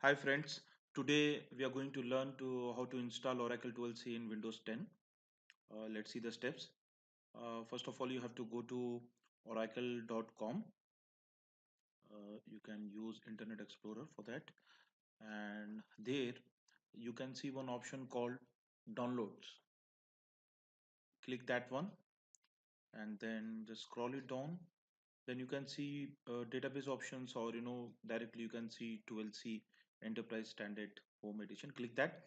Hi friends, today we are going to learn how to install Oracle 12c in Windows 10. Let's see the steps. First of all, you have to go to oracle.com. You can use Internet Explorer for that, and there you can see one option called downloads. Click that one and then just scroll it down. Then you can see database options, or directly you can see 12c Enterprise Standard Home Edition. Click that,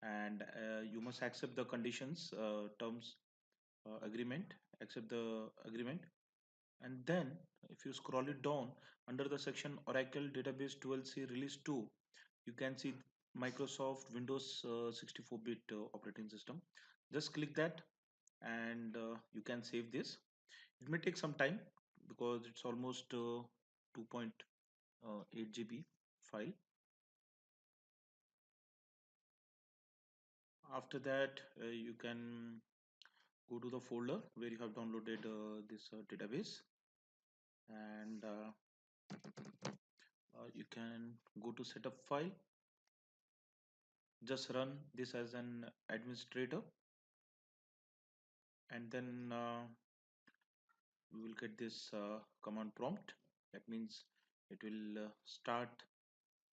and you must accept the conditions, terms, agreement. Accept the agreement, and then if you scroll it down under the section Oracle Database 12c Release 2, you can see Microsoft Windows 64-bit operating system. Just click that, and you can save this. It may take some time because it's almost 2.8 GB file. After that, you can go to the folder where you have downloaded this database, and you can go to setup file. Just run this as an administrator, and then you will get this command prompt. That means it will start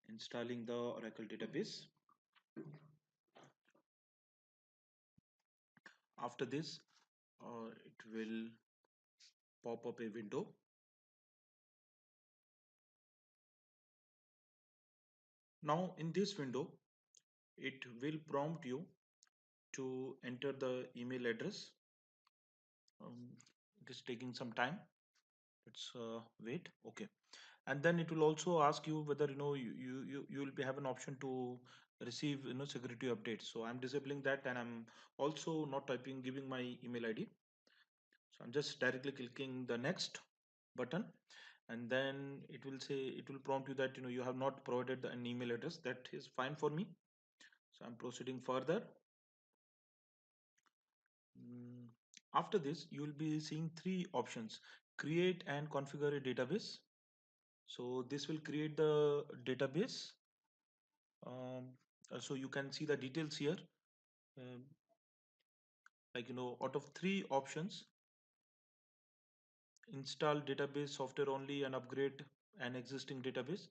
installing the Oracle database. After this, it will pop up a window. Now in this window, it will prompt you to enter the email address. It is taking some time. Let's wait. Okay, and then it will also ask you whether you will be have an option to receive security updates. So I'm disabling that, and I'm also not typing giving my email ID. So I'm just directly clicking the next button, and then it will prompt you that you have not provided an email address. That is fine for me, so I'm proceeding further. Mm, After this, you will be seeing three options: create and configure a database. So this will create the database. um, so you can see the details here. um, out of three options: install database software only and upgrade an existing database,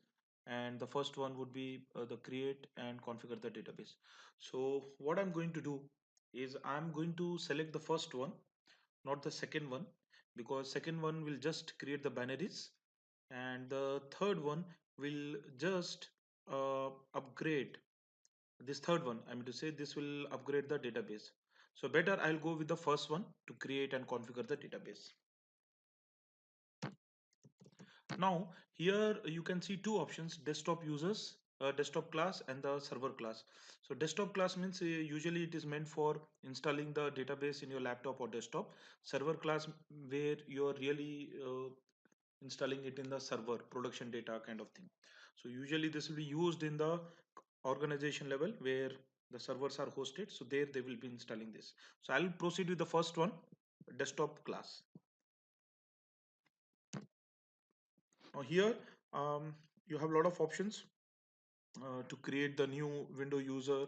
and the first one would be the create and configure the database. So what I'm going to do is I'm going to select the first one, not the second one, because second one will just create the binaries, and the third one will just upgrade. This third one, I mean to say, this will upgrade the database. So better I'll go with the first one to create and configure the database. Now here you can see two options: desktop users, desktop class, and the server class. So desktop class means usually it is meant for installing the database in your laptop or desktop. Server class, where you are really installing it in the server, production data kind of thing. So usually this will be used in the organization level where the servers are hosted, so there they will be installing this. So I'll proceed with the first one, desktop class. Now here, you have a lot of options to create the new window user,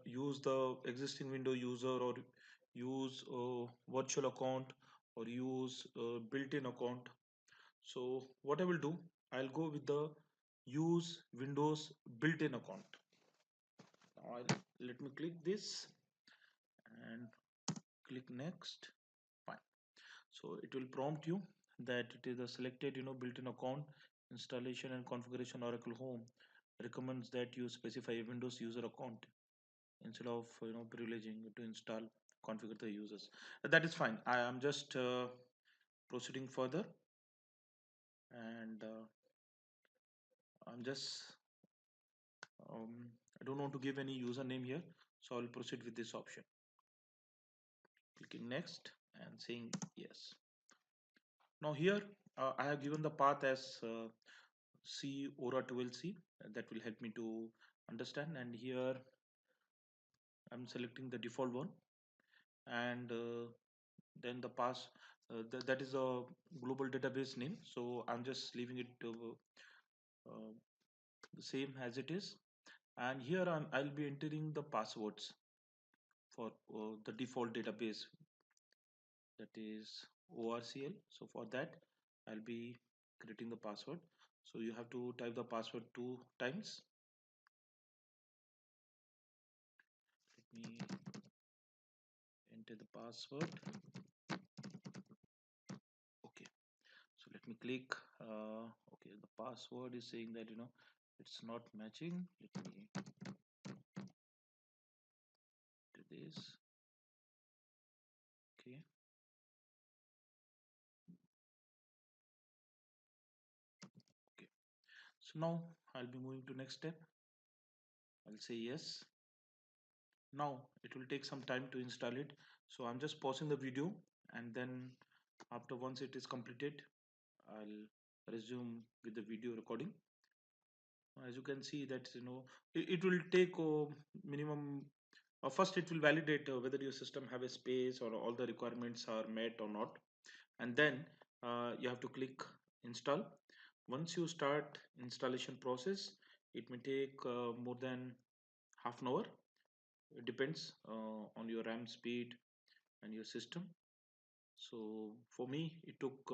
use the existing window user, or use virtual account, or use built-in account. So what I will do, I'll go with the use Windows built-in account. Now let me click this and click next. Fine. So it will prompt you that it is a selected built-in account. Installation and configuration Oracle Home recommends that you specify a Windows user account instead of privileging to install configure the users. That is fine. I am just proceeding further, and I'm just I don't want to give any username here, so I'll proceed with this option. Clicking next and saying yes. Now here, I have given the path as C Aura 12C. That will help me to understand. And here I'm selecting the default one, and then the pass. That is a global database name, so I'm just leaving it the same as it is, and here I'll be entering the passwords for the default database, that is ORCL. So for that I'll be creating the password. So you have to type the password 2 times. Let me enter the password. Okay, so let me click. Okay, the password is saying that it's not matching. Let me do this. Okay, okay, so now I'll be moving to next step. I'll say yes. Now it will take some time to install it, so I'm just pausing the video, and then after once it is completed, I'll resume with the video recording. As you can see that it will take minimum, first it will validate whether your system have a space or all the requirements are met or not, and then you have to click install. Once you start installation process, it may take more than half an hour. It depends on your RAM speed and your system. So for me it took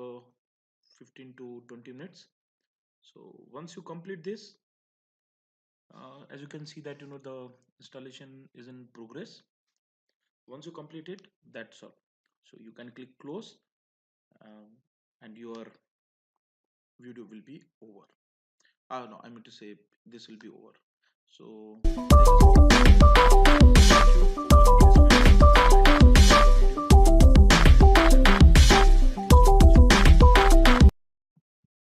15 to 20 minutes. So once you complete this, as you can see that the installation is in progress. Once you complete it, that's all. So you can click close, um, and your video will be over. No, I mean to say this will be over. So thank you for watching this video.